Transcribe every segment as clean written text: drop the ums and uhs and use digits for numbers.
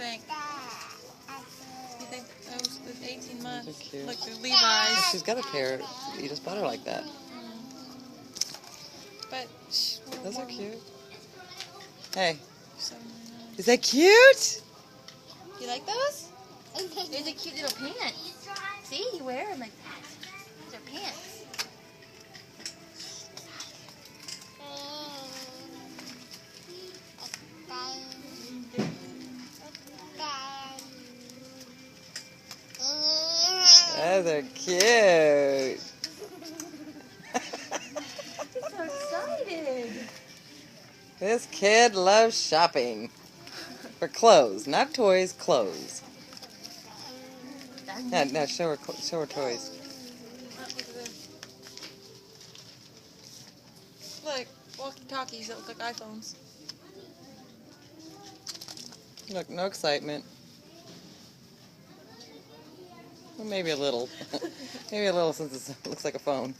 think? You think those the 18 months? Those are cute. Like the Levi's. She's got a pair. You just bought her like that. But Those are cute. Hey, $7.99. is that cute? You like those? These are cute little pants. See, you wear them like that. These are pants. Those are cute. I'm so excited. This kid loves shopping. For clothes, not toys, clothes. Now show her toys. Look, walkie-talkies that look like iPhones. Look, no excitement. Well, maybe a little. Maybe a little since it looks like a phone.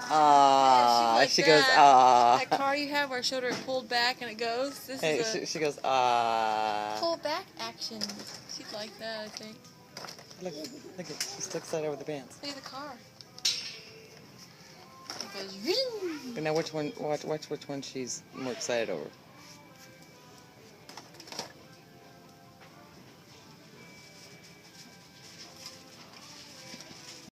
Ah, like she that. goes, ah. That car you have where I showed her it pulled back and it goes? This Hey, is a she goes, ah. pull back action. She'd like that, I think. Look, she's still excited over the pants. Look at the car. It goes, And now watch which one she's more excited over.